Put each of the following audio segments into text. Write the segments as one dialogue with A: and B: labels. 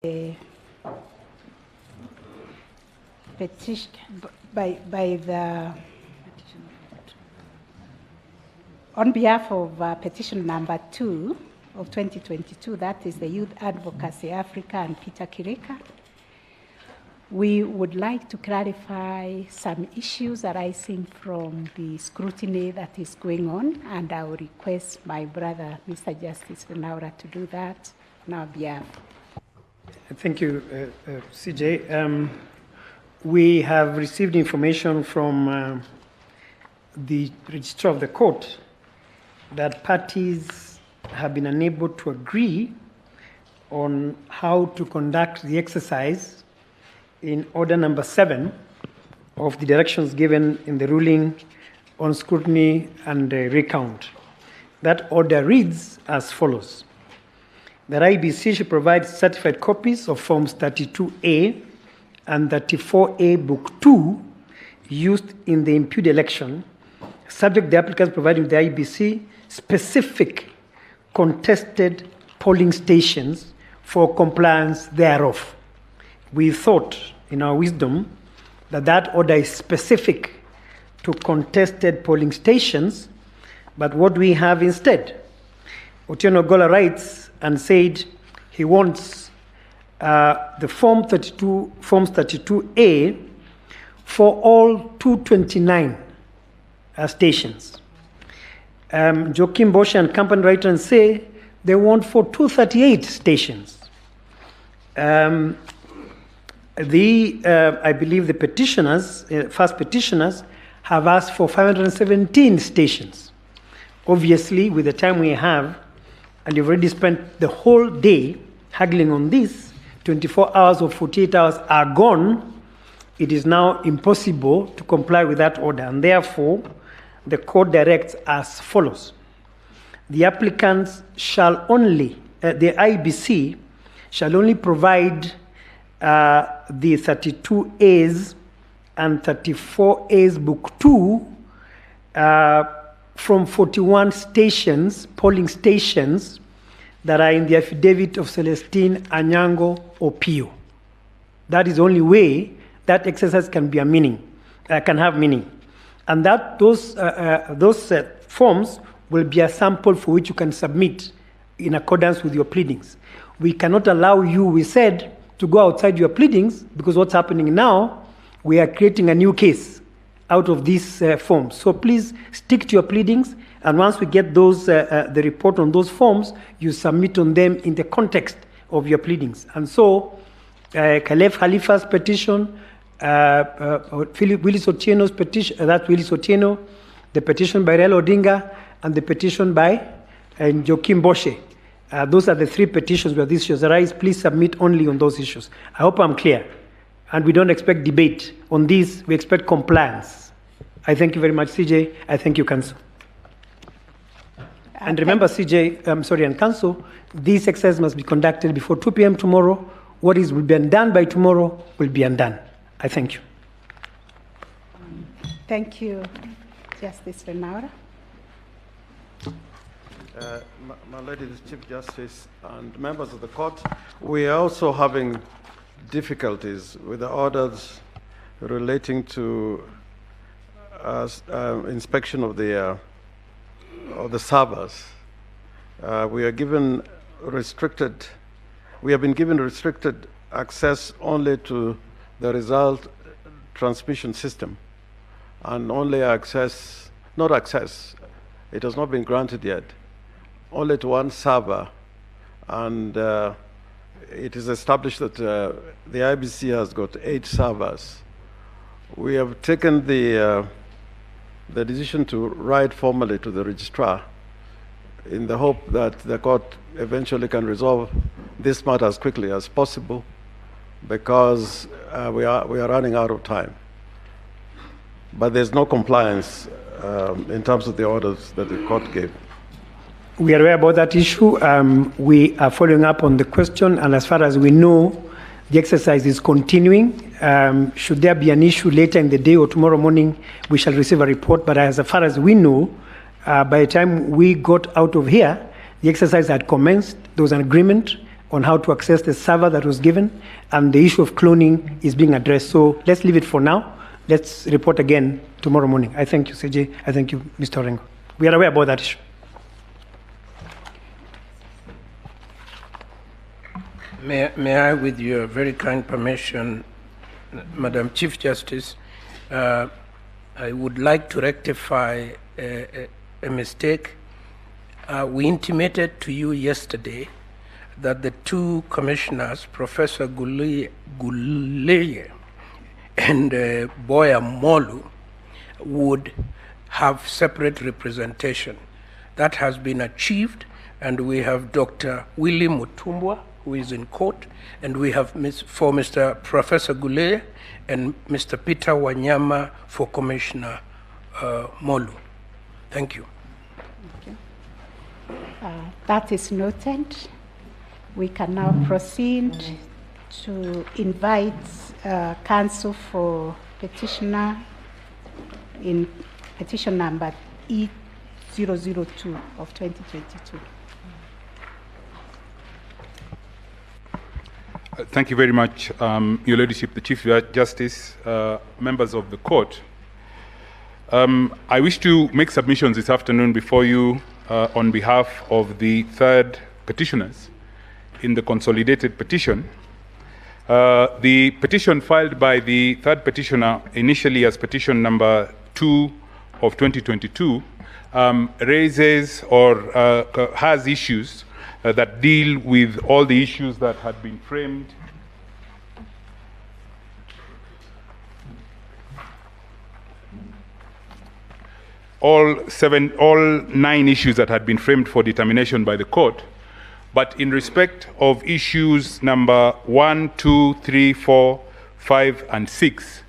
A: petition on behalf of petition number 2 of 2022, that is the Youth Advocacy Africa and Peter Kireka. We would like to clarify some issues arising from the scrutiny that is going on, and I will request my brother, Mr. Justice Raila'S, to do that on our behalf.
B: Thank you, CJ. We have received information from the registrar of the court that parties have been unable to agree on how to conduct the exercise in order number 7 of the directions given in the ruling on scrutiny and recount. That order reads as follows. That IEBC should provide certified copies of Forms 32A and 34A Book 2 used in the imputed election, subject to the applicants providing the IEBC specific contested polling stations for compliance thereof. We thought, in our wisdom, that that order is specific to contested polling stations, but what we have instead, Otieno Gola writes and said he wants the Forms 32A for all 229 stations. Joachim Bosch and company write and say they want for 238 stations. I believe the petitioners, first petitioners, have asked for 517 stations. Obviously, with the time we have, and you've already spent the whole day haggling on this, 24 hours or 48 hours are gone, it is now impossible to comply with that order, and therefore, the court directs as follows. The applicants shall only, the IBC shall only provide the 32As and 34As Book 2 from 41 stations, polling stations, that are in the affidavit of Celestine Anyango Opio. That is the only way that exercise can be can have meaning. And that those forms will be a sample for which you can submit in accordance with your pleadings. We cannot allow you, we said, to go outside your pleadings, because what's happening now, we are creating a new case out of these forms. So please stick to your pleadings, and once we get those, the report on those forms, you submit on them in the context of your pleadings. And so, Caleb Khalifa's petition, Willis Otieno's petition, Willis Otieno, the petition by Raila Odinga, and the petition by Joachim Bosch. Those are the 3 petitions where these issues arise. Please submit only on those issues. I hope I'm clear. And we don't expect debate on these. We expect compliance. I thank you very much, CJ. I thank you, Council. And remember, CJ, and Council, this exercise must be conducted before 2 p.m. tomorrow. What will be undone by tomorrow will be undone. I thank you.
A: Thank you, Justice Raila'S.
C: My lady, the Chief Justice and members of the court, we are also having difficulties with the orders relating to inspection of the servers. We have been given restricted access only to the result transmission system, and only it has not been granted yet, only to one server, and it is established that the IBC has got 8 servers. We have taken the decision to write formally to the registrar in the hope that the court eventually can resolve this matter as quickly as possible, because we are running out of time. But there's no compliance in terms of the orders that the court gave.
B: We are aware about that issue. We are following up on the question, and as far as we know, the exercise is continuing. Should there be an issue later in the day or tomorrow morning, we shall receive a report. But as far as we know, by the time we got out of here, the exercise had commenced. There was an agreement, on how to access the server that was given, and the issue of cloning is being addressed. So let's leave it for now. Let's report again tomorrow morning. I thank you, CJ. I thank you, Mr. Orengo. We are aware about that issue.
D: May I, with your very kind permission, Madam Chief Justice, I would like to rectify a mistake. We intimated to you yesterday that the two commissioners, Professor Guleye and Boya Molu, would have separate representation. That has been achieved, and we have Dr. Willie Mutumbwa, who is in court, and we have for Mr. Professor Guleye and Mr. Peter Wanyama for Commissioner Molu. Thank you.
A: Okay. That is noted. We can now proceed to invite counsel for petitioner in petition number E002 of 2022.
E: Thank you very much, Your Ladyship, the Chief Justice, members of the court. I wish to make submissions this afternoon before you on behalf of the third petitioners in the consolidated petition. The petition filed by the third petitioner, initially as petition number 2 of 2022, raises or has issues that deal with all the issues that had been framed all 9 issues that had been framed for determination by the court. But in respect of issues number 1, 2, 3, 4, 5, and 6,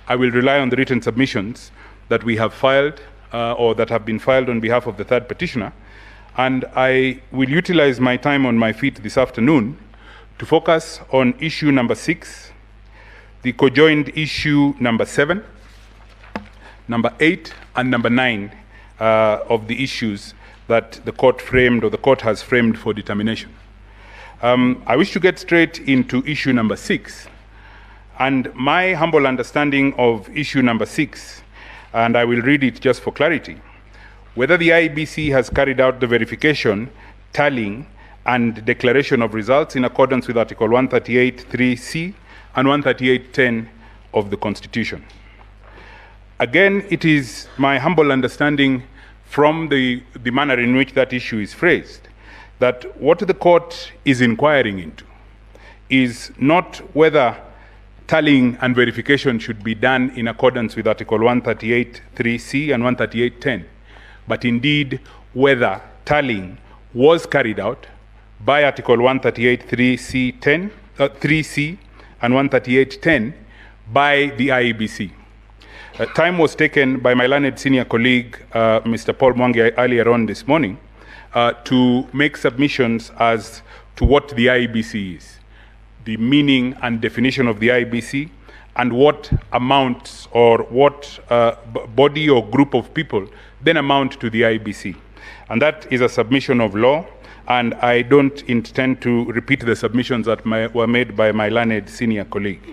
E: I will rely on the written submissions that we have filed or that have been filed on behalf of the third petitioner. And I will utilize my time on my feet this afternoon to focus on issue number 6, the cojoined issue number 7, number 8, and number 9 of the issues that the court framed or the court has framed for determination. I wish to get straight into issue number 6. And my humble understanding of issue number 6, and I will read it just for clarity, whether the IEBC has carried out the verification, tallying, and declaration of results in accordance with Article 138(3)(c) and 138(10) of the Constitution. Again, it is my humble understanding from the manner in which that issue is phrased, that what the court is inquiring into is not whether tallying and verification should be done in accordance with Article 138(3)(c) and 138(10), but indeed whether tallying was carried out by Article 138(3)(c) and 138(10) by the IEBC. Time was taken by my learned senior colleague, Mr. Paul Mwangi, earlier on this morning, to make submissions as to what the IEBC is, the meaning and definition of the IEBC, and what amounts or what body or group of people then amount to the IEBC. And that is a submission of law, and I don't intend to repeat the submissions that were made by my learned senior colleague.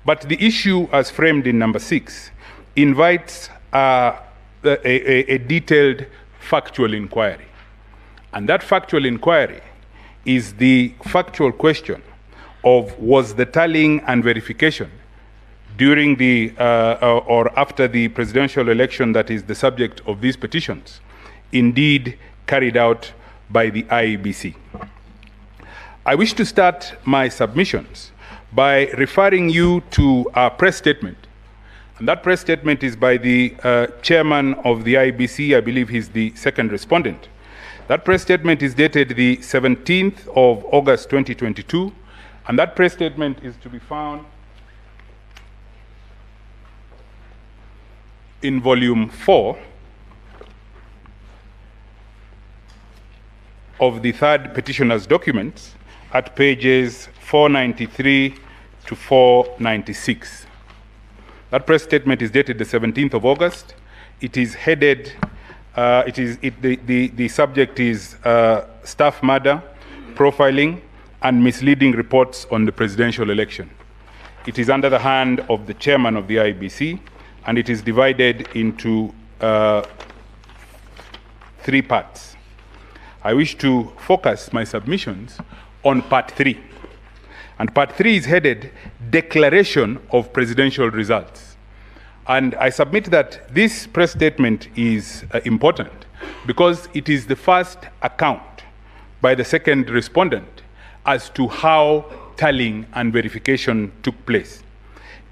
E: But the issue as framed in number 6 invites a detailed factual inquiry. And that factual inquiry is the factual question of was the tallying and verification during the or after the presidential election that is the subject of these petitions indeed carried out by the IEBC. I wish to start my submissions by referring you to a press statement. And that press statement is by the chairman of the IEBC. I believe he's the second respondent. That press statement is dated the 17th of August 2022, and that press statement is to be found in volume 4 of the third petitioner's documents at pages 493 to 496. That press statement is dated the 17th of August. It is headed, the subject is staff murder, profiling, and misleading reports on the presidential election. It is under the hand of the chairman of the IEBC, and it is divided into 3 parts. I wish to focus my submissions on part 3. And part 3 is headed Declaration of Presidential Results. And I submit that this press statement is important because it is the first account by the second respondent as to how tallying and verification took place.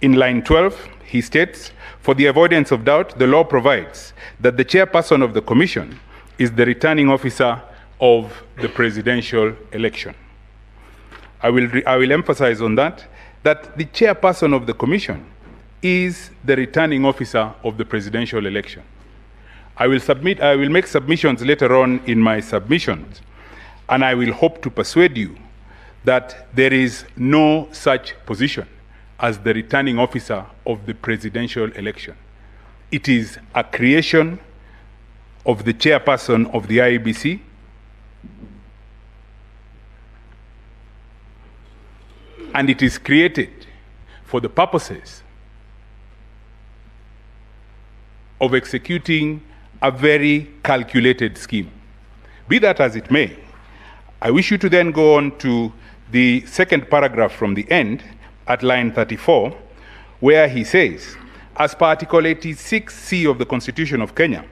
E: In line 12, he states, "For the avoidance of doubt, the law provides that the chairperson of the commission is the returning officer of the presidential election." I will emphasize on that the chairperson of the commission is the returning officer of the presidential election. I will make submissions later on in my submissions, and I will hope to persuade you that there is no such position as the returning officer of the presidential election. It is a creation of the chairperson of the IEBC, and it is created for the purposes of executing a very calculated scheme. Be that as it may, I wish you to then go on to the second paragraph from the end at line 34, where he says, "As per Article 86C of the Constitution of Kenya,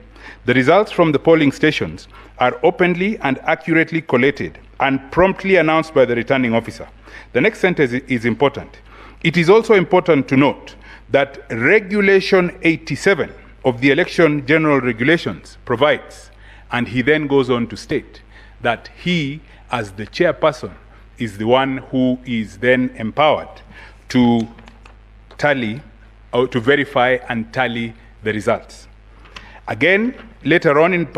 E: the results from the polling stations are openly and accurately collated and promptly announced by the returning officer." The next sentence is important. "It is also important to note that Regulation 87 of the Election General Regulations provides," and he then goes on to state that he, as the chairperson, is the one who is then empowered to tally or to verify and tally the results. Again, later on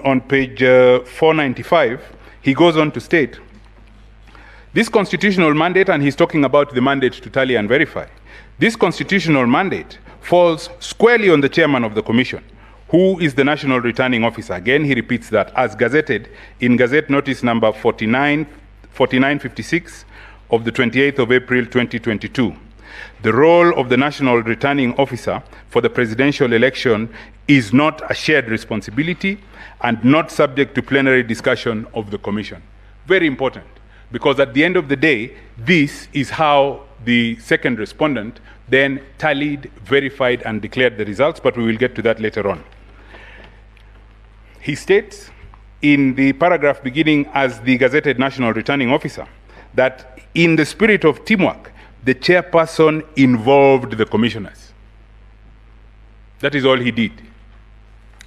E: on page 495, he goes on to state, "This constitutional mandate," and he's talking about the mandate to tally and verify, "this constitutional mandate falls squarely on the chairman of the commission, who is the national returning officer." Again, he repeats that, as gazetted in Gazette Notice number 4956 of the 28th of April 2022. "The role of the national returning officer for the presidential election is not a shared responsibility and not subject to plenary discussion of the commission." Very important, because at the end of the day, this is how the second respondent then tallied, verified, and declared the results, but we will get to that later on. He states in the paragraph beginning as the gazetted national returning officer that in the spirit of teamwork, the chairperson involved the commissioners. That is all he did.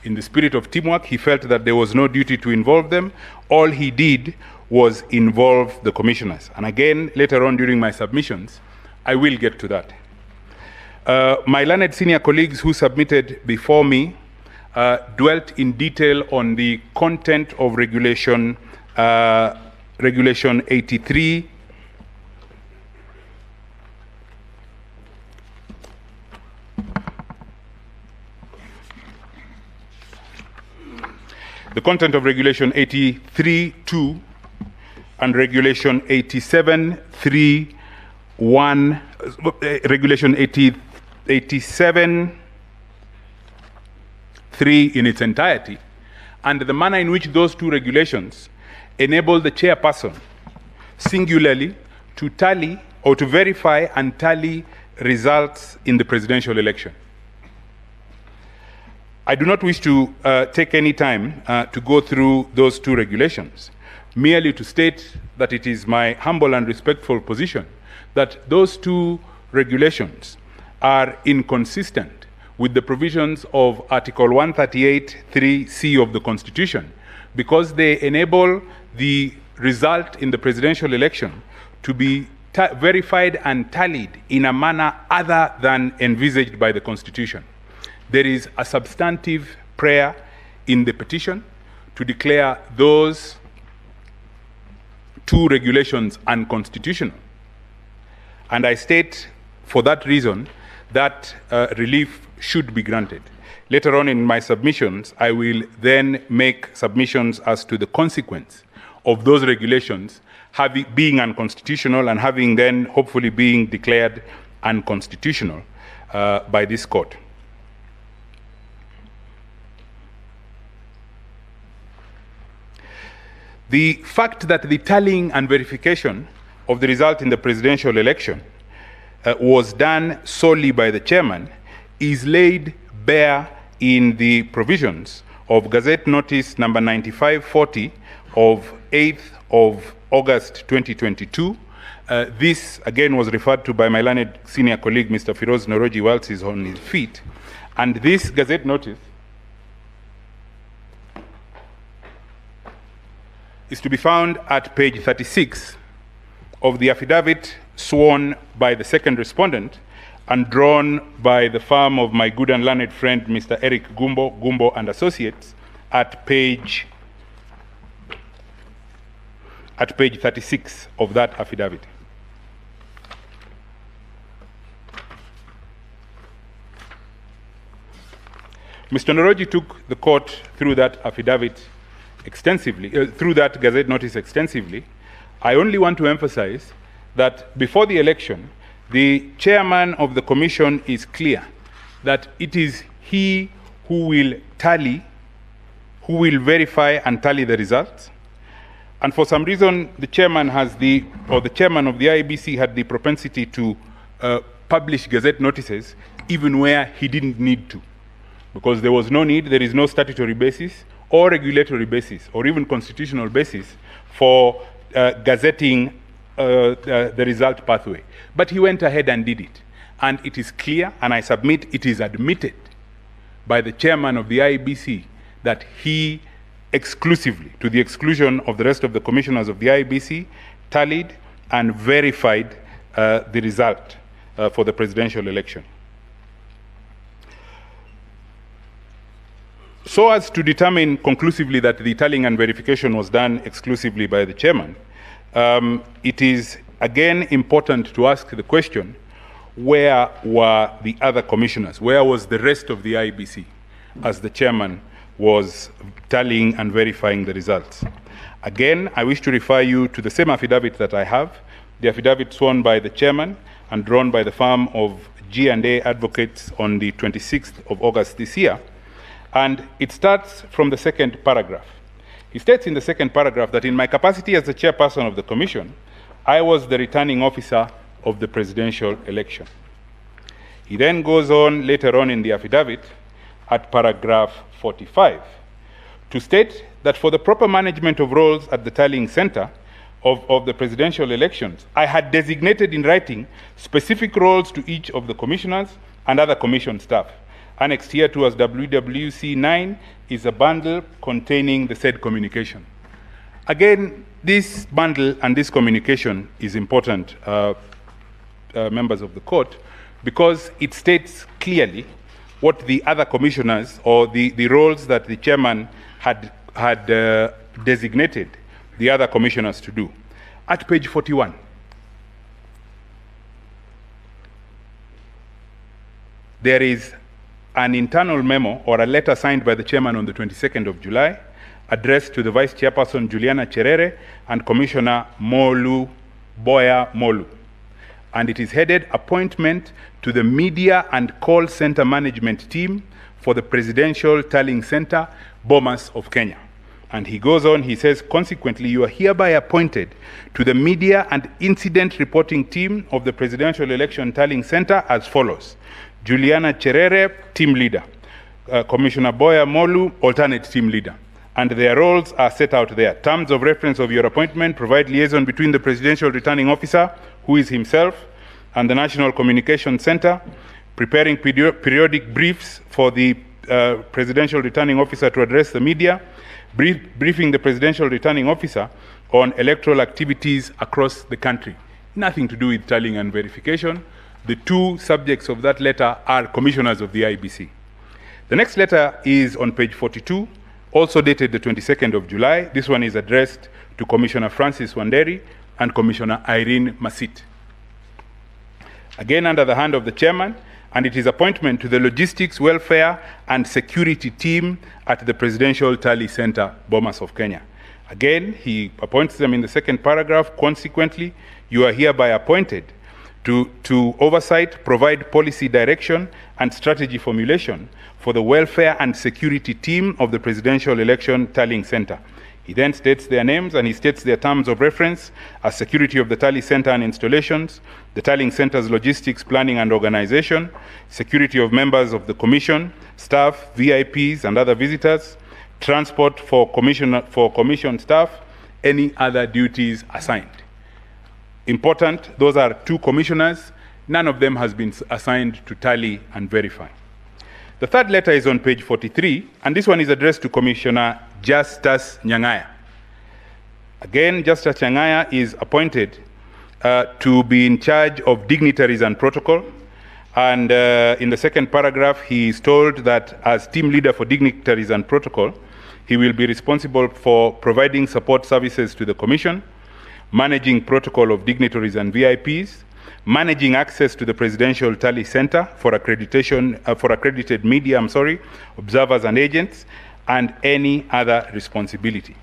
E: In the spirit of teamwork, he felt that there was no duty to involve them. All he did was involve the commissioners. And again, later on during my submissions, I will get to that. My learned senior colleagues who submitted before me dwelt in detail on the content of Regulation 83. The content of Regulation 83(2) and Regulation 87(3)(1), Regulation 87(3) in its entirety, and the manner in which those two regulations enable the chairperson singularly to tally or to verify and tally results in the presidential election. I do not wish to take any time to go through those two regulations, merely to state that it is my humble and respectful position that those two regulations are inconsistent with the provisions of Article 138(3)(c) of the Constitution, because they enable the result in the presidential election to be verified and tallied in a manner other than envisaged by the Constitution. There is a substantive prayer in the petition to declare those two regulations unconstitutional. And I state for that reason that relief should be granted. Later on in my submissions, I will then make submissions as to the consequence of those regulations being unconstitutional and having then hopefully being declared unconstitutional by this court. The fact that the tallying and verification of the result in the presidential election was done solely by the chairman is laid bare in the provisions of Gazette Notice number 9540 of 8th of August 2022. This again was referred to by my learned senior colleague Mr. Firoz Noroji whilst he's on his feet, and this Gazette Notice is to be found at page 36 of the affidavit sworn by the second respondent and drawn by the firm of my good and learned friend Mr. Eric Gumbo and Associates at page 36 of that affidavit. Mr. Noroji took the court through that affidavit extensively, through that Gazette Notice extensively. I only want to emphasize that before the election, the chairman of the commission is clear that it is he who will tally, who will verify and tally the results. And for some reason, the chairman has the chairman of the IEBC had the propensity to publish Gazette Notices even where he didn't need to, because there was no need, there is no statutory basis or regulatory basis or even constitutional basis for gazetting the result pathway. But he went ahead and did it. And it is clear, and I submit it is admitted by the chairman of the IEBC that he exclusively, to the exclusion of the rest of the commissioners of the IEBC, tallied and verified the result for the presidential election. So as to determine conclusively that the tallying and verification was done exclusively by the chairman, it is again important to ask the question, where were the other commissioners? Where was the rest of the IEBC as the chairman was tallying and verifying the results? Again, I wish to refer you to the same affidavit that I have, the affidavit sworn by the chairman and drawn by the firm of G&A Advocates on the 26th of August this year. And it starts from the second paragraph. He states in the second paragraph that in my capacity as the chairperson of the commission, I was the returning officer of the presidential election. He then goes on later on in the affidavit at paragraph 45 to state that for the proper management of roles at the tallying center of the presidential elections, I had designated in writing specific roles to each of the commissioners and other commission staff. Annexed here to as WWC 9 is a bundle containing the said communication. Again, this bundle and this communication is important, members of the court, because it states clearly what the other commissioners or the roles that the chairman had designated the other commissioners to do. At page 41, there is an internal memo or a letter signed by the chairman on the 22nd of July, addressed to the Vice Chairperson Juliana Cherere and Commissioner Boya Molu. And it is headed Appointment to the Media and Call Center Management Team for the Presidential Tallying Center, Bomas of Kenya. And he goes on, he says, consequently, you are hereby appointed to the Media and Incident Reporting Team of the Presidential Election Tallying Center as follows. Juliana Cherere, Team Leader. Commissioner Boya Molu, Alternate Team Leader. And their roles are set out there. Terms of reference of your appointment provide liaison between the Presidential Returning Officer, who is himself, and the National Communication Center, preparing periodic briefs for the Presidential Returning Officer to address the media, briefing the Presidential Returning Officer on electoral activities across the country. Nothing to do with tallying and verification. The two subjects of that letter are commissioners of the IEBC. The next letter is on page 42, also dated the 22nd of July. This one is addressed to Commissioner Francis Wanderi and Commissioner Irene Masit. Again, under the hand of the chairman, and it is appointment to the Logistics, Welfare and Security Team at the Presidential Tally Center, Bomas of Kenya. Again, he appoints them in the second paragraph. Consequently, you are hereby appointed to oversight, provide policy direction and strategy formulation for the welfare and security team of the Presidential Election Tallying Center. He then states their names and he states their terms of reference as security of the Tally Center and installations, the Tallying Center's logistics, planning and organization, security of members of the commission, staff, VIPs and other visitors, transport for commission staff, any other duties assigned. Important, those are 2 commissioners. None of them has been assigned to tally and verify. The third letter is on page 43, and this one is addressed to Commissioner Justus Nyang'aya. Again, Justus Nyang'aya is appointed to be in charge of dignitaries and protocol. And in the second paragraph, he is told that as team leader for dignitaries and protocol, he will be responsible for providing support services to the Commission, managing protocol of dignitaries and VIPs, managing access to the Presidential Tally Center for accreditation, for accredited media, observers and agents, and any other responsibility.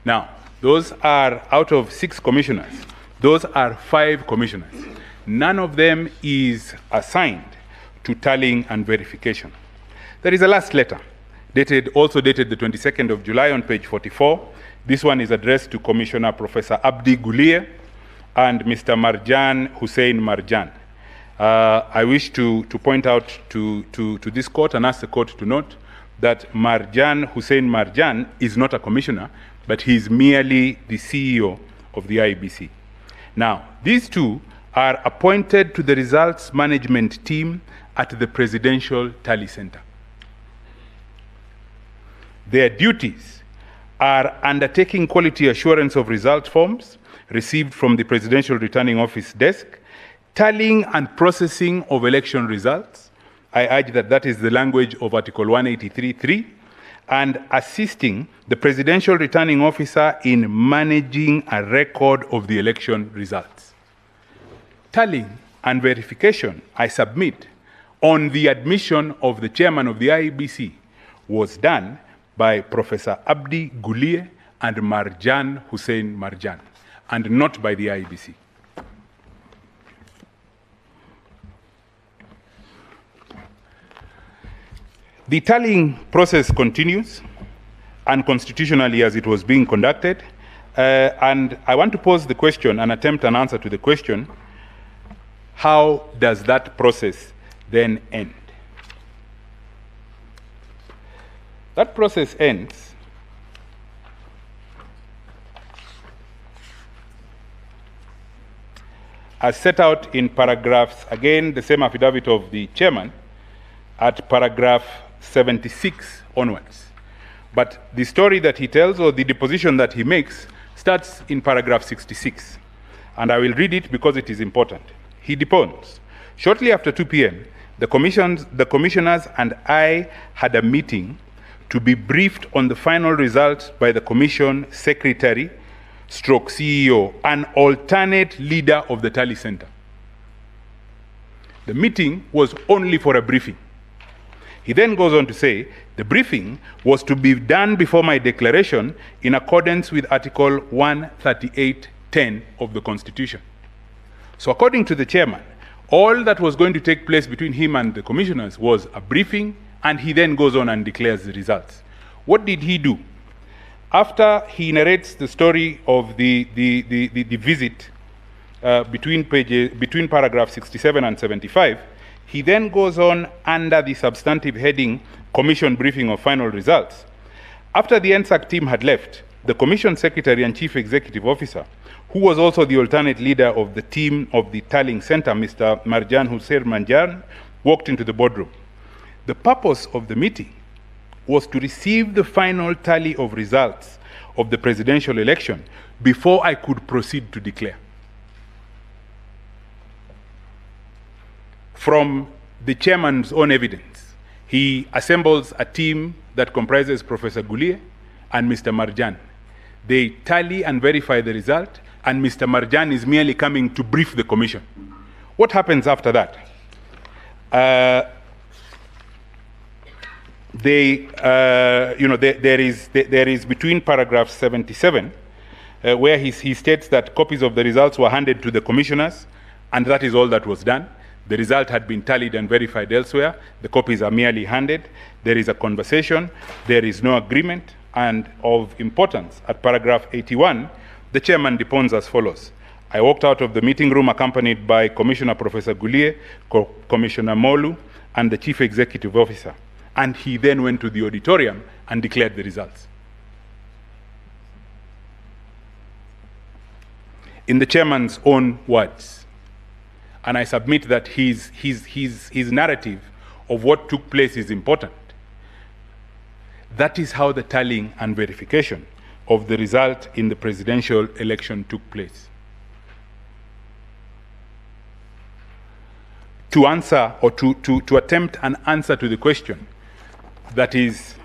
E: Now, those are out of 6 commissioners. Those are 5 commissioners. None of them is assigned to tallying and verification. There is a last letter, also dated the 22nd of July on page 44. This one is addressed to Commissioner Professor Abdi Guliye and Mr. Marjan Hussein Marjan. I wish to point out to this court and ask the court to note that Marjan Hussein Marjan is not a commissioner, but he is merely the CEO of the IEBC. Now, these 2 are appointed to the results management team at the Presidential Tally Center. Their duties are undertaking quality assurance of result forms received from the Presidential Returning Office desk, tallying and processing of election results. I urge that that is the language of Article 183.3, and assisting the Presidential Returning Officer in managing a record of the election results. Tallying and verification, I submit, on the admission of the chairman of the IEBC was done by Professor Abdi Guliye and Marjan Hussein Marjan, and not by the IEBC. The tallying process continues unconstitutionally as it was being conducted, and I want to pose the question and attempt an answer to the question, how does that process then end? That process ends as set out in paragraphs, again, the same affidavit of the chairman, at paragraph 76 onwards. But the story that he tells, or the deposition that he makes, starts in paragraph 66. And I will read it because it is important. He deposed, shortly after 2 p.m., the commissioners and I had a meeting to be briefed on the final results by the commission secretary, stroke CEO, an alternate leader of the Tally Center. The meeting was only for a briefing. He then goes on to say, the briefing was to be done before my declaration in accordance with Article 138(10) of the Constitution. So according to the chairman, all that was going to take place between him and the commissioners was a briefing, and he then goes on and declares the results. What did he do? After he narrates the story of the visit between paragraph 67 and 75, he then goes on under the substantive heading, Commission Briefing of Final Results. After the NSAC team had left, the Commission Secretary and Chief Executive Officer, who was also the alternate leader of the team of the Tallying Center, Mr. Marjan Hussein Marjan, walked into the boardroom. The purpose of the meeting was to receive the final tally of results of the presidential election before I could proceed to declare. From the chairman's own evidence, he assembles a team that comprises Professor Guliye and Mr. Marjan. They tally and verify the result, and Mr. Marjan is merely coming to brief the commission. What happens after that? there is between paragraph 77, where he states that copies of the results were handed to the commissioners, and that is all that was done. The result had been tallied and verified elsewhere. The copies are merely handed. There is a conversation. There is no agreement. And of importance, at paragraph 81, the chairman deposed as follows. I walked out of the meeting room accompanied by Commissioner Professor Gulie, Commissioner Molu, and the Chief Executive Officer. And he then went to the auditorium and declared the results. In the chairman's own words, and I submit that his narrative of what took place is important. That is how the tallying and verification of the result in the presidential election took place. To answer or to attempt an answer to the question that is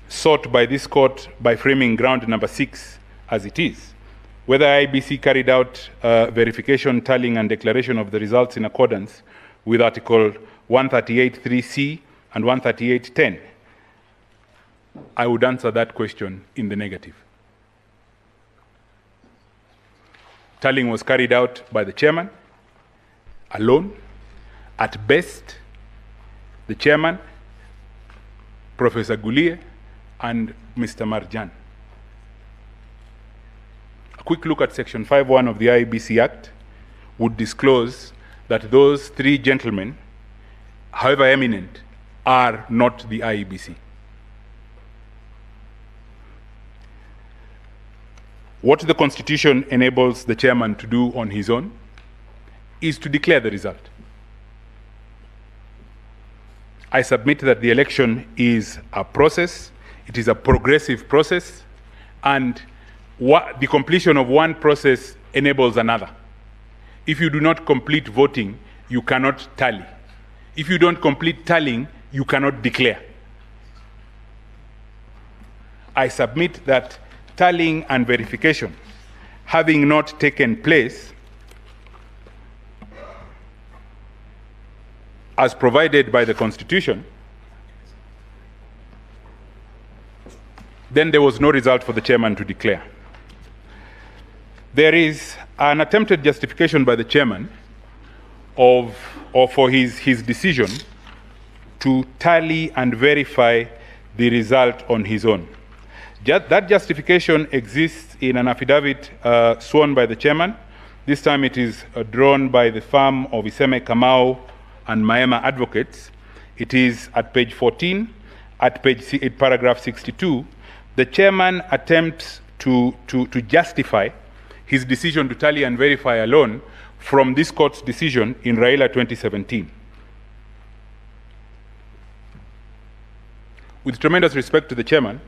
E: sought by this court by framing ground number 6 as it is, whether IEBC carried out verification, tallying, and declaration of the results in accordance with Article 138(3)(c) and 138(10), I would answer that question in the negative. Tallying was carried out by the chairman alone. At best, the chairman, Professor Gulie, and Mr. Marjan. A quick look at Section 5(1) of the IEBC Act would disclose that those 3 gentlemen, however eminent, are not the IEBC. What the Constitution enables the chairman to do on his own is to declare the result. I submit that the election is a process, it is a progressive process, and the completion of one process enables another. If you do not complete voting, you cannot tally. If you don't complete tallying, you cannot declare. I submit that tallying and verification, having not taken place as provided by the Constitution, then there was no result for the chairman to declare. There is an attempted justification by the chairman for his decision to tally and verify the result on his own. That justification exists in an affidavit sworn by the chairman. This time it is drawn by the firm of Iseme Kamau and Maema Advocates. It is at page 14, at paragraph 62. The chairman attempts to justify his decision to tally and verify alone from this court's decision in Raila'S 2017. With tremendous respect to the chairman,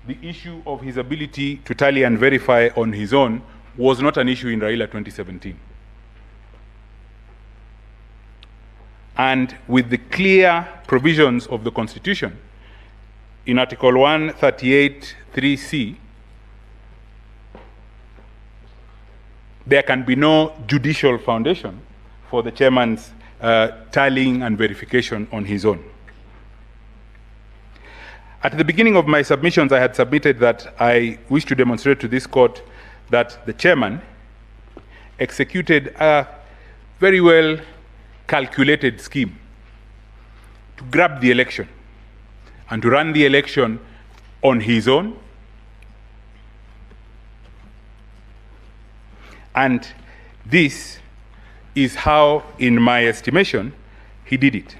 E: the issue of his ability to tally and verify on his own was not an issue in Raila'S 2017. And with the clear provisions of the Constitution, in Article 138(3)(c), there can be no judicial foundation for the chairman's tallying and verification on his own. At the beginning of my submissions, I had submitted that I wish to demonstrate to this court that the chairman executed a very well calculated scheme to grab the election and to run the election on his own. And this is how, in my estimation, he did it.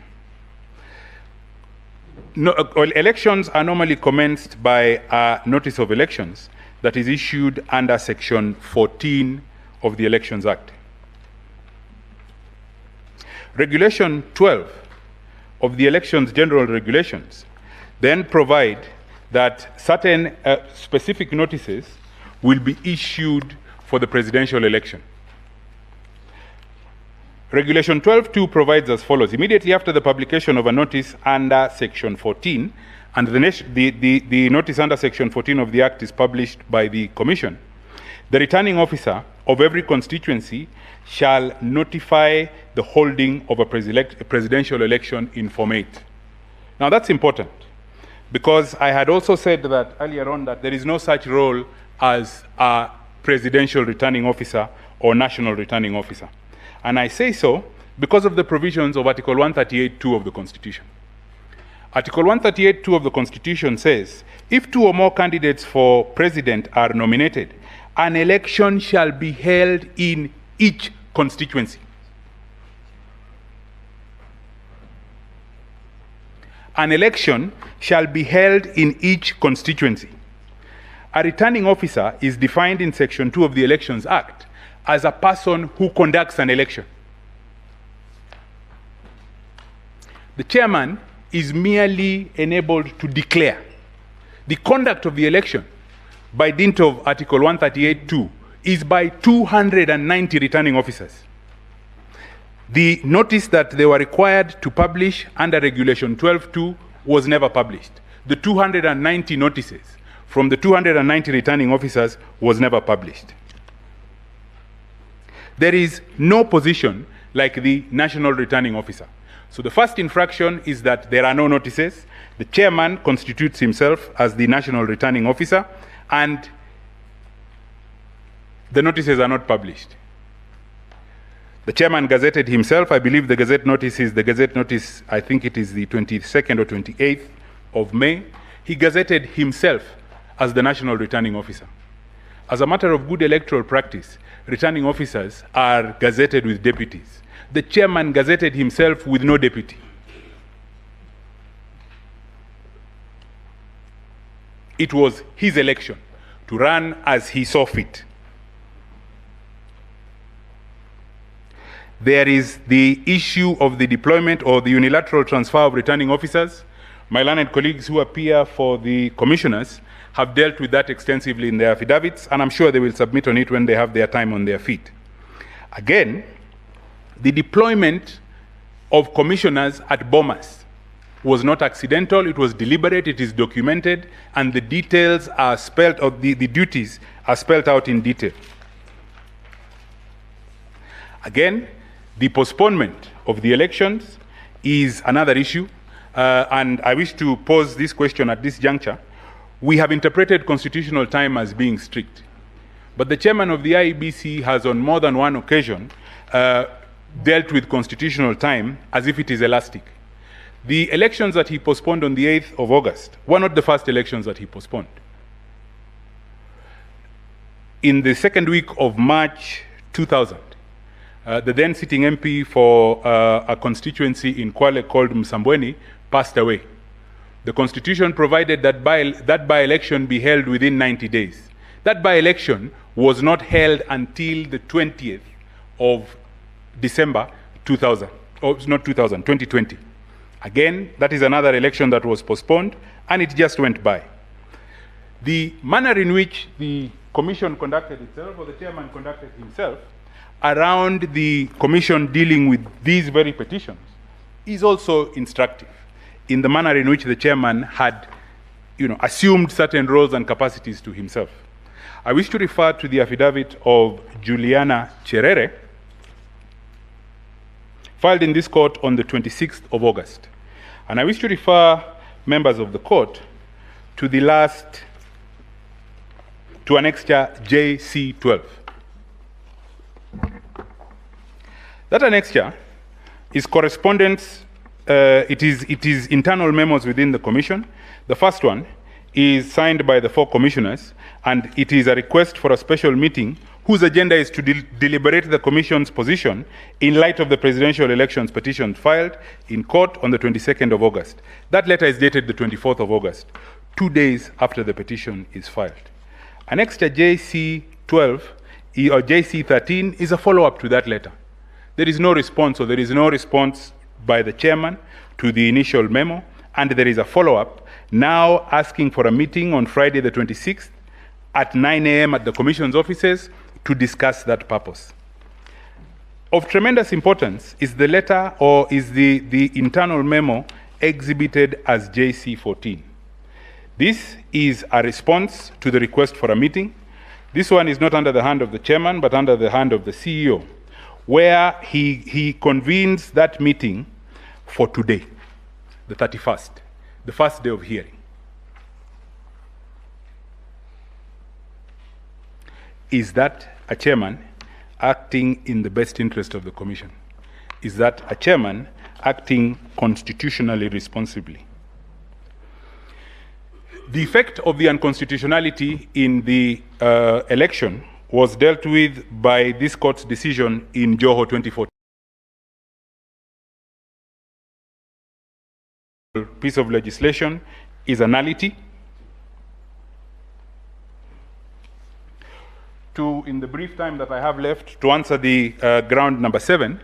E: Elections are normally commenced by a notice of elections that is issued under Section 14 of the Elections Act. Regulation 12 of the Elections General Regulations then provide that certain specific notices will be issued for the presidential election. Regulation 12(2) provides as follows. Immediately after the publication of a notice under Section 14, and the notice under Section 14 of the Act is published by the Commission, the returning officer of every constituency shall notify the holding of a presidential election in Form 8 Now that's important, because I had also said that earlier on that there is no such role as a presidential returning officer or national returning officer. And I say so because of the provisions of Article 138(2) of the Constitution. Article 138(2) of the Constitution says, if two or more candidates for president are nominated, an election shall be held in each constituency. An election shall be held in each constituency. A returning officer is defined in Section 2 of the Elections Act as a person who conducts an election. The chairman is merely enabled to declare. The conduct of the election, by dint of Article 138(2), is by 290 returning officers. The notice that they were required to publish under Regulation 12(2) was never published. The 290 notices from the 290 returning officers was never published. There is no position like the national returning officer. So the first infraction is that there are no notices. The chairman constitutes himself as the national returning officer, and the notices are not published. The chairman gazetted himself. I believe the Gazette notice is the Gazette notice, I think it is the 22nd or 28th of May. He gazetted himself as the national returning officer. As a matter of good electoral practice, returning officers are gazetted with deputies. The chairman gazetted himself with no deputy. It was his election to run as he saw fit. There is the issue of the deployment or the unilateral transfer of returning officers. My learned colleagues who appear for the commissioners have dealt with that extensively in their affidavits, and I'm sure they will submit on it when they have their time on their feet. Again, the deployment of commissioners at Bomas was not accidental, it was deliberate, it is documented, and the details are spelled out, the duties are spelled out in detail. Again, the postponement of the elections is another issue, and I wish to pose this question at this juncture. We have interpreted constitutional time as being strict, but the chairman of the IEBC has on more than one occasion dealt with constitutional time as if it is elastic. The elections that he postponed on the 8th of August were not the first elections that he postponed. In the second week of March 2000, the then sitting MP for a constituency in Kwale called Msambweni passed away. The Constitution provided that that by-election be held within 90 days. That by-election was not held until the 20th of December 2000, or not 2000, 2020. Again, that is another election that was postponed, and it just went by. The manner in which the commission conducted itself, or the chairman conducted himself, around the commission dealing with these very petitions is also instructive in the manner in which the chairman had, assumed certain roles and capacities to himself. I wish to refer to the affidavit of Juliana Cherere, filed in this court on the 26th of August. And I wish to refer members of the court to the to annexure JC12. That annexure is correspondence, it is internal memos within the commission. The first one is signed by the 4 commissioners, and it is a request for a special meeting whose agenda is to deliberate the commission's position in light of the presidential elections petition filed in court on the 22nd of August. That letter is dated the 24th of August, 2 days after the petition is filed. Annexure JC12 or JC13 is a follow-up to that letter. There is no response, or there is no response by the chairman to the initial memo, and there is a follow-up now asking for a meeting on Friday the 26th at 9 a.m. at the commission's offices to discuss that purpose. Of tremendous importance is the letter, or is the internal memo exhibited as JC14. This is a response to the request for a meeting. This one is not under the hand of the chairman, but under the hand of the CEO, where he convenes that meeting for today, the 31st. the first day of hearing. Is that a chairman acting in the best interest of the commission? Is that a chairman acting constitutionally responsibly? The effect of the unconstitutionality in the election was dealt with by this court's decision in Joho 2014. Piece of legislation is a nullity. In the brief time that I have left to answer the ground number 7,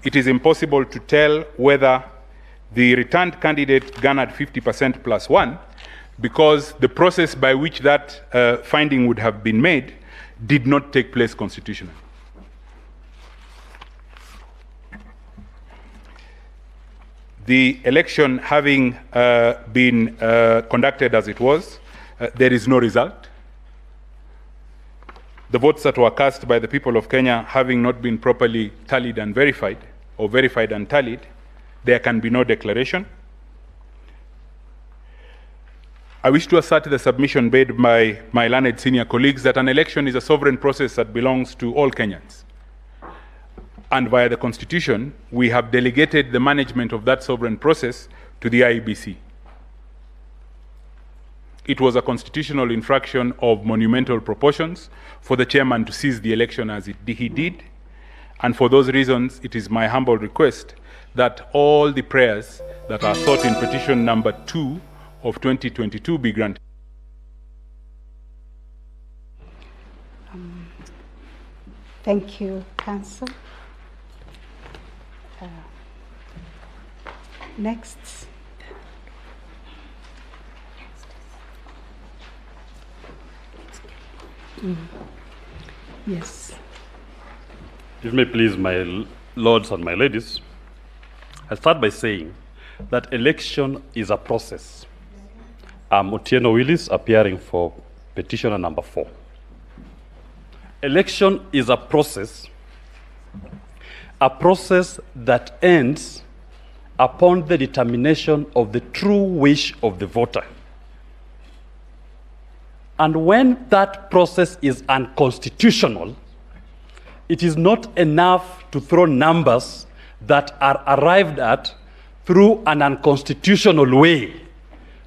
E: it is impossible to tell whether the returned candidate garnered 50% plus 1, because the process by which that finding would have been made did not take place constitutionally. The election having been conducted as it was, there is no result. The votes that were cast by the people of Kenya having not been properly tallied and verified, or verified and tallied, there can be no declaration. I wish to assert the submission made by my learned senior colleagues that an election is a sovereign process that belongs to all Kenyans. And via the Constitution, we have delegated the management of that sovereign process to the IEBC. It was a constitutional infraction of monumental proportions for the chairman to seize the election as he did. And for those reasons, it is my humble request that all the prayers that are sought in petition number 2 of 2022 be granted.
A: Thank you, Council. Next. Yes.
F: If may please, my lords and my ladies, I start by saying that election is a process. I'm Otieno Willis, appearing for petitioner number 4. Election is a process that ends upon the determination of the true wish of the voter. And when that process is unconstitutional, it is not enough to throw numbers that are arrived at through an unconstitutional way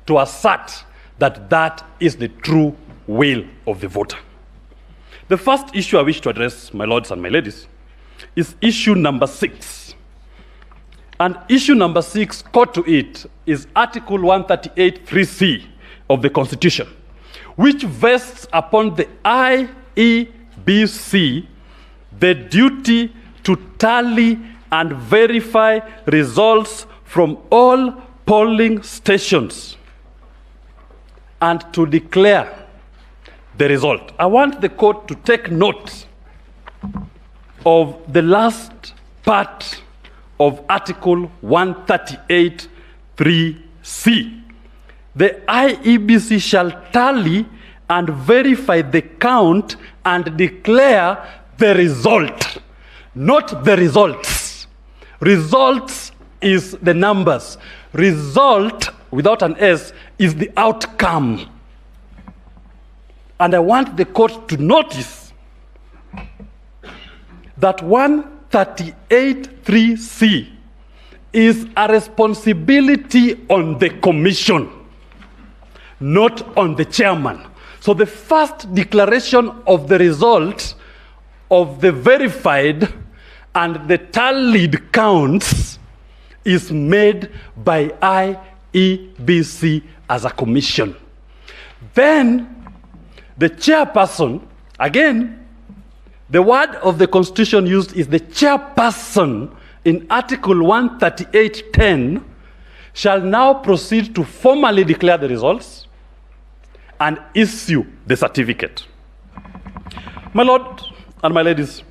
F: to assert that that is the true will of the voter. The first issue I wish to address, my lords and my ladies, is issue number 6. And issue number 6, caught to it, is Article 138(3)(c) of the Constitution, which vests upon the IEBC the duty to tally and verify results from all polling stations and to declare the result. I want the court to take note of the last part of Article 138(3)(c). The IEBC shall tally and verify the count and declare the result, not the results. Results is the numbers. Result, without an S, is the outcome. And I want the court to notice that 138(3)(c) is a responsibility on the commission, not on the chairman. So the first declaration of the result of the verified and the tallied counts is made by IEBC as a commission. Then the chairperson, again, the word of the Constitution used is the chairperson in Article 138(10) shall now proceed to formally declare the results and issue the certificate. My lord and my ladies,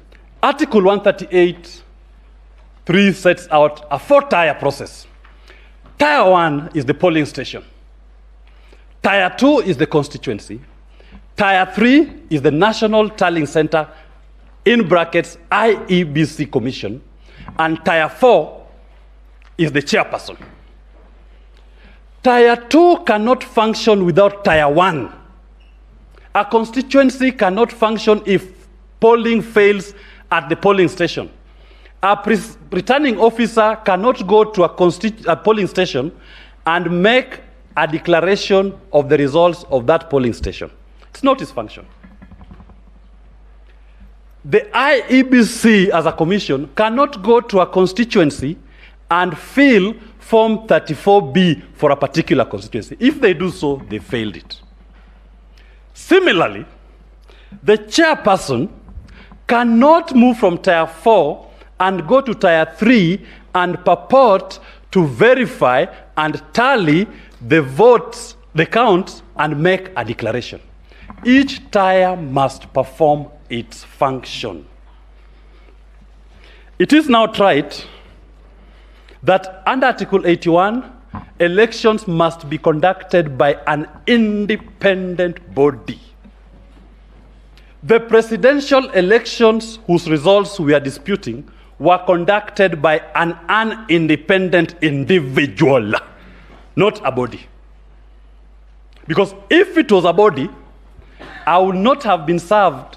F: Article 138(3) sets out a 4-tier process. Tier 1 is the polling station. Tier 2 is the constituency. Tier 3 is the National Tallying Center, in brackets, IEBC Commission. And Tier 4 is the chairperson. Tier 2 cannot function without Tier 1. A constituency cannot function if polling fails at the polling station. A returning officer cannot go to a polling station and make a declaration of the results of that polling station. It's not his function. The IEBC as a commission cannot go to a constituency and fill Form 34B for a particular constituency. If they do so, they failed it. Similarly, the chairperson cannot move from Tier 4 and go to Tier 3 and purport to verify and tally the votes, the counts, and make a declaration. Each tier must perform its function. It is now tried that under Article 81, elections must be conducted by an independent body. The presidential elections whose results we are disputing were conducted by an independent individual, not a body. Because if it was a body, I would not have been served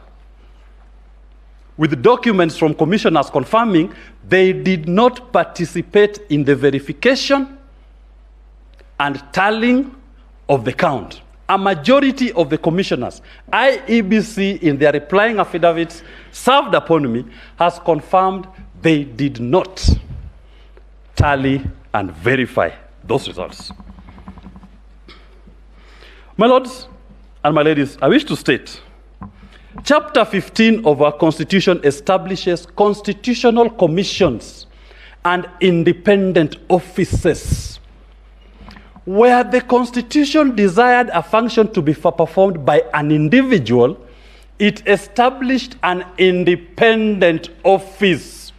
F: with documents from commissioners confirming they did not participate in the verification and tallying of the count. A majority of the commissioners, IEBC in their replying affidavits served upon me, has confirmed they did not tally and verify those results. My lords and my ladies, I wish to state, Chapter 15 of our Constitution establishes constitutional commissions and independent offices. Where the Constitution desired a function to be performed by an individual, it established an independent office.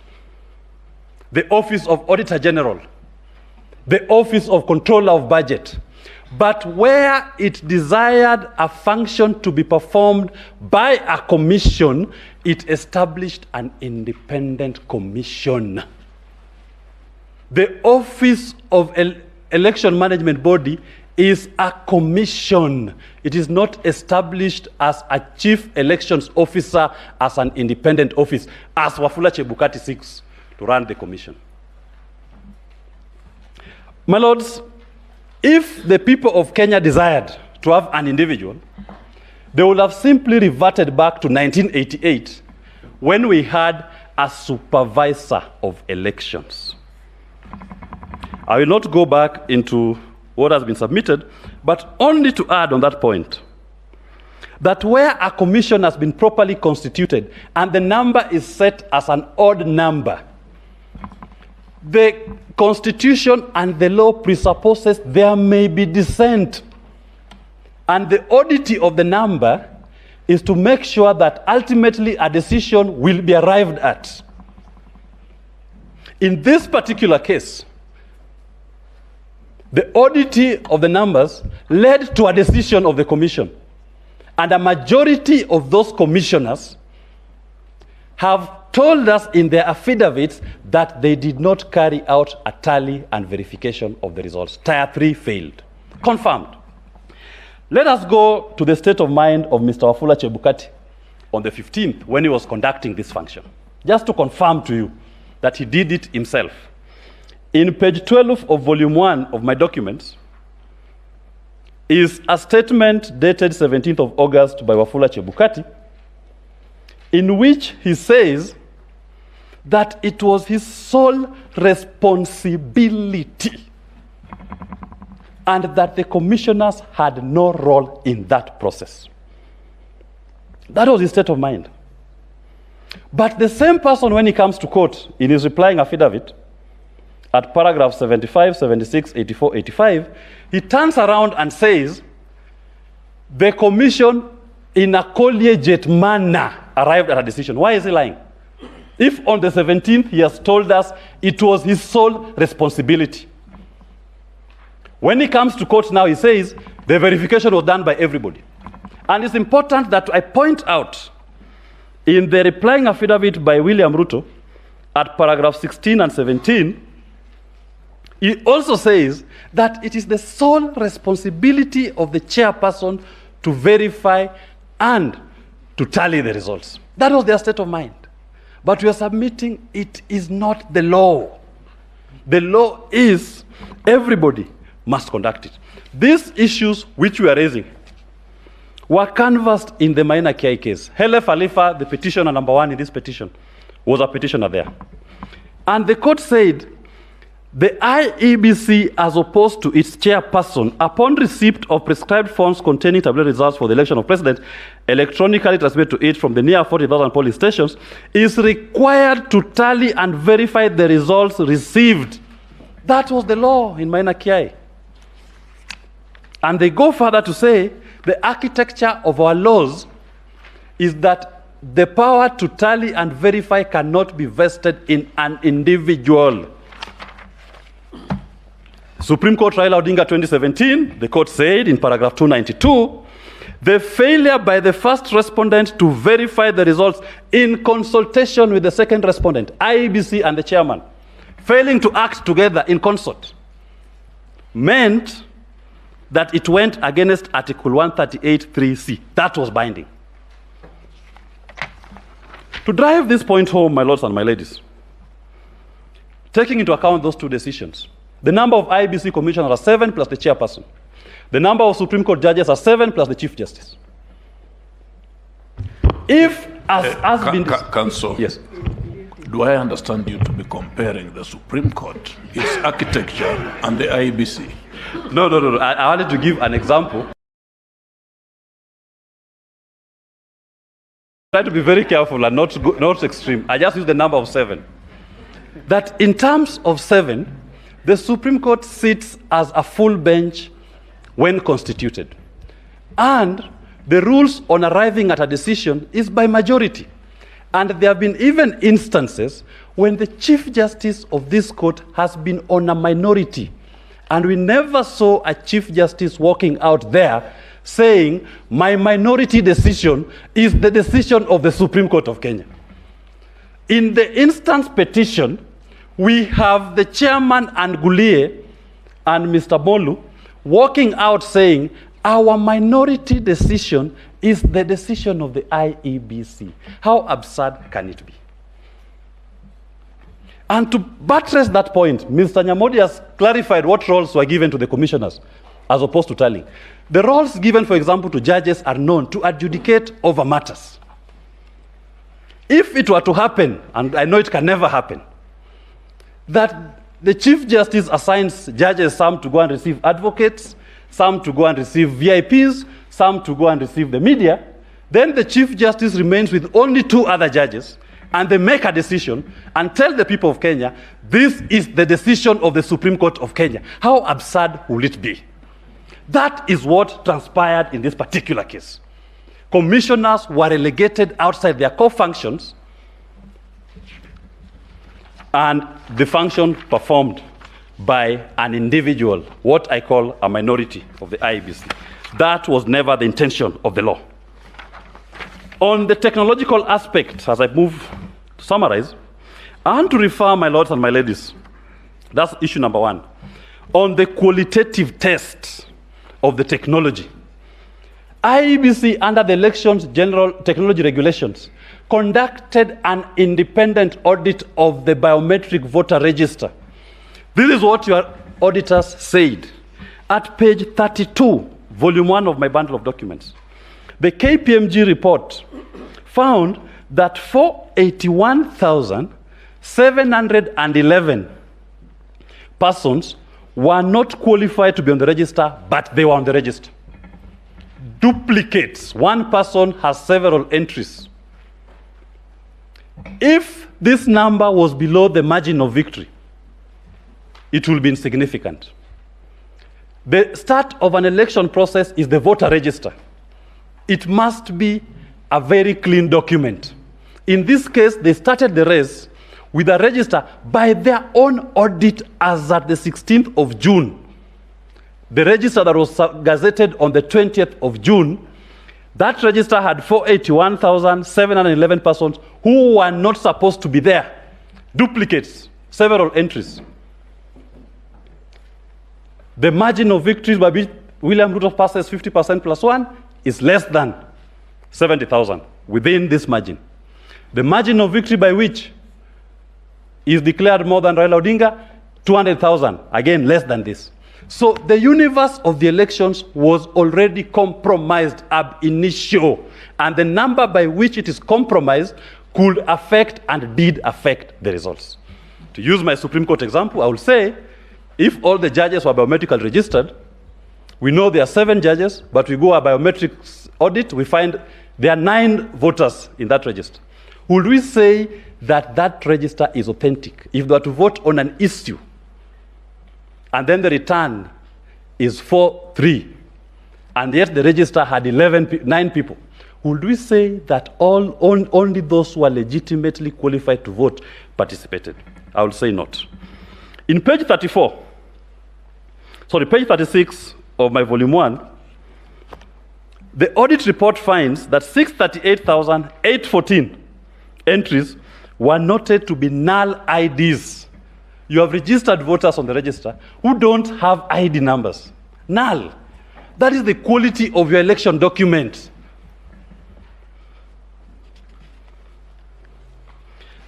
F: The Office of Auditor General, the Office of Controller of Budget. But where it desired a function to be performed by a commission, it established an independent commission. The Office of Election Management Body is a commission. It is not established as a chief elections officer as an independent office, as Wafula Chebukati seeks to run the commission. My lords, if the people of Kenya desired to have an individual, they would have simply reverted back to 1988 when we had a supervisor of elections. I will not go back into what has been submitted, but only to add on that point that where a commission has been properly constituted and the number is set as an odd number, the Constitution and the law presupposes there may be dissent. And the oddity of the number is to make sure that ultimately a decision will be arrived at. In this particular case, the oddity of the numbers led to a decision of the commission. And a majority of those commissioners have told us in their affidavits that they did not carry out a tally and verification of the results. Tier 3 failed. Confirmed. Let us go to the state of mind of Mr. Wafula Chebukati on the 15th when he was conducting this function. Just to confirm to you that he did it himself. In page 12 of volume 1 of my documents is a statement dated 17th of August by Wafula Chebukati, in which he says that it was his sole responsibility and that the commissioners had no role in that process. That was his state of mind. But the same person, when he comes to court in his replying affidavit, at paragraph 75, 76, 84, 85, he turns around and says, the commission in a collegiate manner arrived at a decision. Why is he lying? If on the 17th he has told us it was his sole responsibility. When he comes to court now, he says the verification was done by everybody. And it's important that I point out in the replying affidavit by William Ruto at paragraph 16 and 17, He also says that it is the sole responsibility of the chairperson to verify and to tally the results. That was their state of mind. But we are submitting it is not the law. The law is everybody must conduct it. These issues which we are raising were canvassed in the minor KI case. Hele Khalifa, the petitioner number 1 in this petition, was a petitioner there. And the court said the IEBC, as opposed to its chairperson, upon receipt of prescribed forms containing tabulated results for the election of president, electronically transmitted to it from the near 40,000 polling stations, is required to tally and verify the results received. That was the law in minor KI. And they go further to say the architecture of our laws is that the power to tally and verify cannot be vested in an individual. Supreme Court Raila'S 2017, the court said in paragraph 292, the failure by the first respondent to verify the results in consultation with the second respondent, IEBC and the chairman, failing to act together in concert, meant that it went against Article 138(3)(c). That was binding. To drive this point home, my lords and my ladies, taking into account those two decisions, the number of IEBC commissioners are 7 plus the chairperson. The number of Supreme Court judges are 7 plus the Chief Justice. If, as been...
G: Counsel,
F: yes.
G: Do I understand you to be comparing the Supreme Court, its architecture, and the IEBC?
F: No. I wanted to give an example. Try to be very careful and not extreme. I just use the number of 7. That in terms of 7, the Supreme Court sits as a full bench when constituted. And the rules on arriving at a decision is by majority. And there have been even instances when the Chief Justice of this court has been on a minority. And we never saw a Chief Justice walking out there saying, my minority decision is the decision of the Supreme Court of Kenya. In the instance petition, we have the chairman and Gulie and Mr. Molu walking out saying, our minority decision is the decision of the IEBC. How absurd can it be? And to buttress that point, Mr. Nyamodi has clarified what roles were given to the commissioners as opposed to tallying. The roles given, for example, to judges are known to adjudicate over matters. If it were to happen, and I know it can never happen, that the Chief Justice assigns judges some to go and receive advocates, some to go and receive VIPs, some to go and receive the media, then the Chief Justice remains with only 2 other judges, and they make a decision and tell the people of Kenya, this is the decision of the Supreme Court of Kenya. How absurd will it be? That is what transpired in this particular case. Commissioners were relegated outside their core functions, and the function performed by an individual, what I call a minority of the IEBC. That was never the intention of the law. On the technological aspect, as I move to summarize, I want to refer, my lords and my ladies, that's issue number 1, on the qualitative test of the technology. IEBC, under the Elections General Technology Regulations, conducted an independent audit of the biometric voter register. This is what your auditors said. At page 32, volume 1 of my bundle of documents, the KPMG report found that 481,711 persons were not qualified to be on the register, but they were on the register. Duplicates. One person has several entries. If this number was below the margin of victory, it will be insignificant. The start of an election process is the voter register. It must be a very clean document. In this case, they started the race with a register by their own audit as at the 16th of June. The register that was gazetted on the 20th of June, that register had 481,711 persons who were not supposed to be there. Duplicates, several entries. the margin of victory by which William Ruto passes 50% plus 1 is less than 70,000 within this margin. The margin of victory by which is declared more than Raila Odinga, 200,000, again less than this. So the universe of the elections was already compromised ab initio, and the number by which it is compromised could affect and did affect the results. To use my Supreme Court example, I will say, if all the judges were biometrically registered, we know there are 7 judges, but we go a biometrics audit, we find there are 9 voters in that register. Would we say that that register is authentic if they were to vote on an issue, and then the return is 4-3, and yet the register had 9 people? Would we say that only those who are legitimately qualified to vote participated? I would say not. In page 36 of my volume 1, the audit report finds that 638,814 entries were noted to be null IDs. You have registered voters on the register who don't have ID numbers. Null. That is the quality of your election document.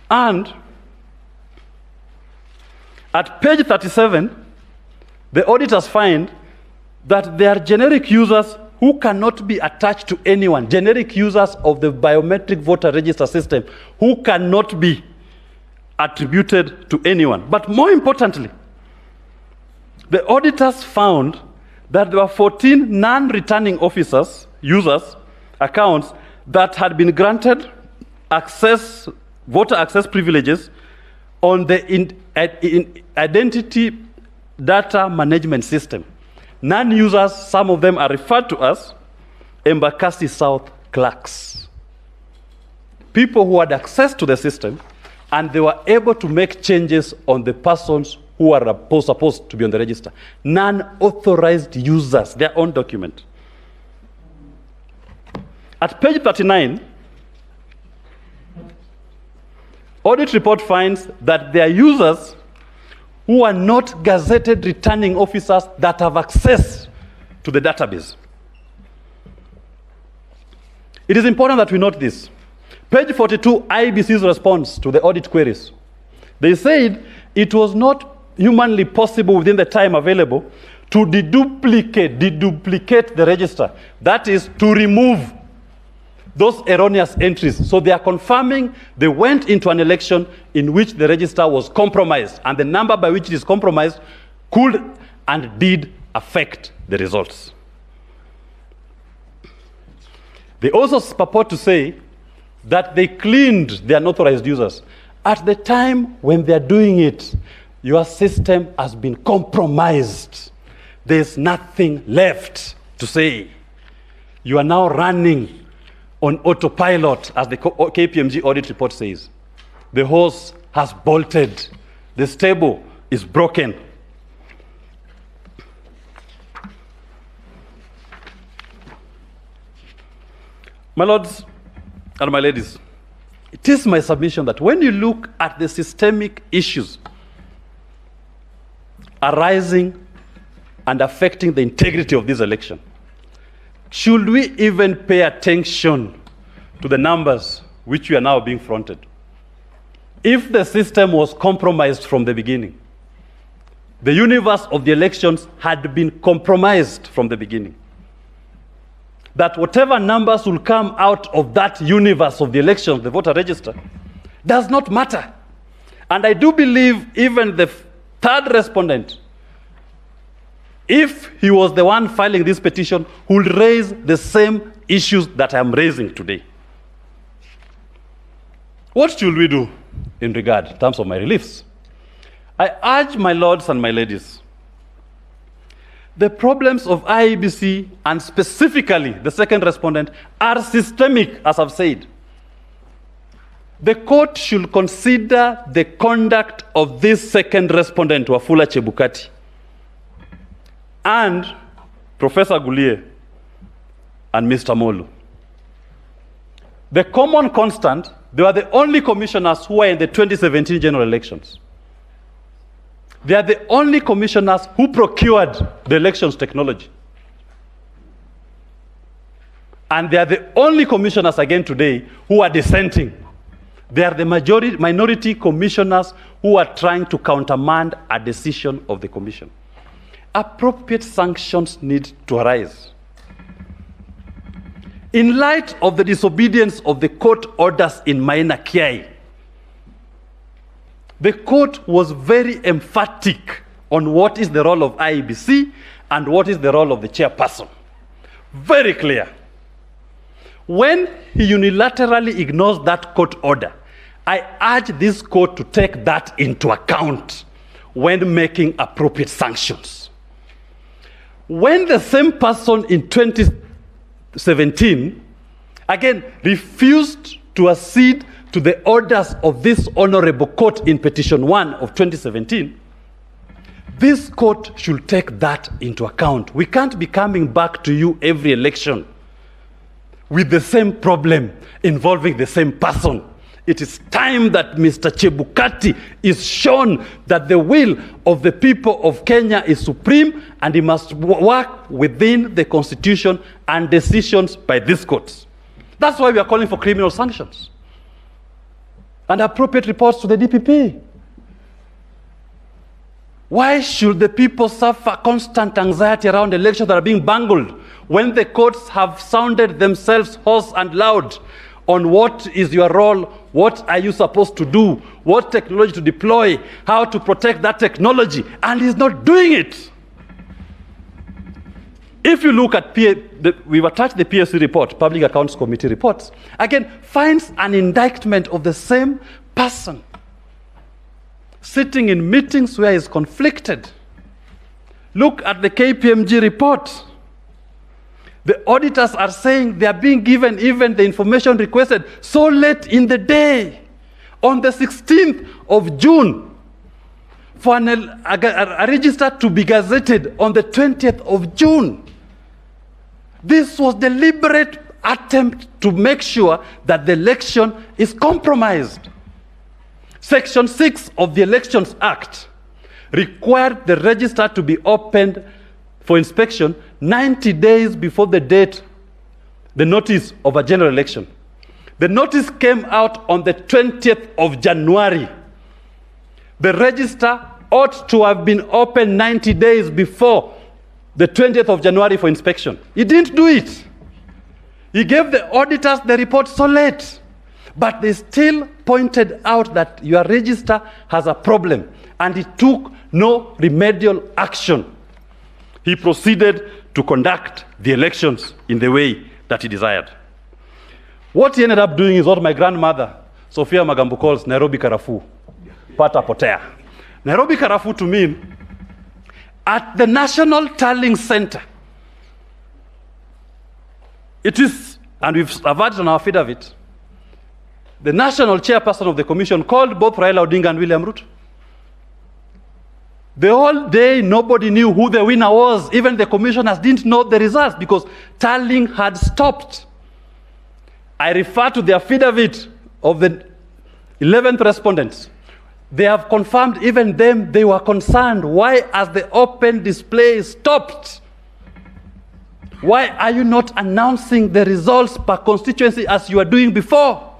F: And at page 37, the auditors find that there are generic users who cannot be attached to anyone, generic users of the biometric voter register system who cannot be attributed to anyone. But more importantly, the auditors found that there were 14 non-returning officers, users, accounts that had been granted access, voter access privileges on the identity data management system. Non-users, some of them are referred to as Embakasi South clerks. People who had access to the system, and they were able to make changes on the persons who are supposed to be on the register. Non-authorized users, their own document. At page 39, audit report finds that there are users who are not gazetted returning officers that have access to the database. It is important that we note this. Page 42, IBC's response to the audit queries. They said it was not humanly possible within the time available to deduplicate the register. That is, to remove those erroneous entries. So they are confirming they went into an election in which the register was compromised, and the number by which it is compromised could and did affect the results. They also purport to say that they cleaned the unauthorized users. At the time when they're doing it, your system has been compromised. There's nothing left to say. You are now running on autopilot, as the KPMG audit report says. The horse has bolted. The stable is broken. My lords and my ladies, it is my submission that when you look at the systemic issues arising and affecting the integrity of this election, should we even pay attention to the numbers which we are now being fronted? If the system was compromised from the beginning, the universe of the elections had been compromised from the beginning, that whatever numbers will come out of that universe of the elections, the voter register, does not matter. And I do believe even the third respondent, if he was the one filing this petition, would raise the same issues that I am raising today. What should we do in terms of my reliefs? I urge my lords and my ladies, the problems of IEBC, and specifically the second respondent, are systemic, as I've said. The court should consider the conduct of this second respondent, Wafula Chebukati, and Professor Gulie and Mr. Molu. The common constant, they were the only commissioners who were in the 2017 general elections. They are the only commissioners who procured the elections technology. And they are the only commissioners again today who are dissenting. They are the minority commissioners who are trying to countermand a decision of the commission. Appropriate sanctions need to arise. In light of the disobedience of the court orders in Maina Kiai, the court was very emphatic on what is the role of IEBC and what is the role of the chairperson. Very clear. When he unilaterally ignores that court order, I urge this court to take that into account when making appropriate sanctions. When the same person in 2017, again, refused to accede to the orders of this honorable court in petition 1 of 2017, this court should take that into account. We can't be coming back to you every election with the same problem involving the same person. It is time that Mr. Chebukati is shown that the will of the people of Kenya is supreme and he must work within the constitution and decisions by these courts. That's why we are calling for criminal sanctions and appropriate reports to the DPP. Why should the people suffer constant anxiety around elections that are being bungled when the courts have sounded themselves hoarse and loud on what is your role, what are you supposed to do, what technology to deploy, how to protect that technology, and he's not doing it? If you look at we've attached the PSC report, Public Accounts Committee reports, again, finds an indictment of the same person sitting in meetings where he's conflicted. Look at the KPMG report. The auditors are saying they are being given even the information requested so late in the day, on the 16th of June, for a register to be gazetted on the 20th of June. This was deliberate attempt to make sure that the election is compromised. Section 6 of the Elections Act required the register to be opened for inspection 90 days before the date, the notice of a general election. The notice came out on the 20th of January. The register ought to have been opened 90 days before the 20th of January for inspection. He didn't do it. He gave the auditors the report so late, but they still pointed out that your register has a problem, and he took no remedial action. He proceeded to conduct the elections in the way that he desired. What he ended up doing is what my grandmother, Sophia Magambo, calls Nairobi Karafu, Pata Potea. Nairobi Karafu to mean at the National Tallying Center. It is, and we've averted on our feed of it, the national chairperson of the commission called both Raila Odinga and William Ruto. The whole day, nobody knew who the winner was. Even the commissioners didn't know the results because tallying had stopped. I refer to the affidavit of the 11th respondents. They have confirmed even them, they were concerned. Why has the open display stopped? Why are you not announcing the results per constituency as you were doing before?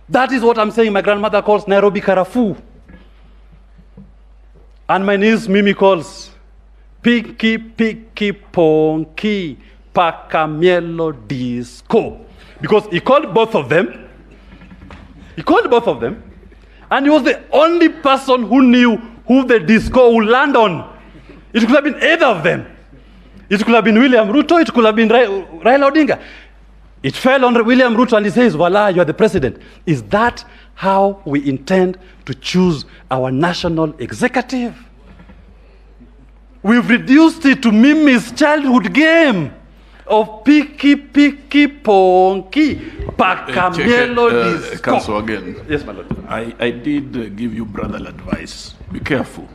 F: That is what I'm saying my grandmother calls Nairobi Karafu. And my niece Mimi calls Piki Piki Ponki Pakamielo Disco. Because he called both of them. He called both of them. And he was the only person who knew who the disco would land on. It could have been either of them. It could have been William Ruto, it could have been Raila Odinga. It fell on William Ruto and he says, voila, you are the president. Is that how we intend to choose our national executive? We've reduced it to Mimi's childhood game of Piki Piki Ponki Pakamielo Disco.
G: Council again.
F: Yes, my lord.
G: I did give you brotherly advice. Be careful.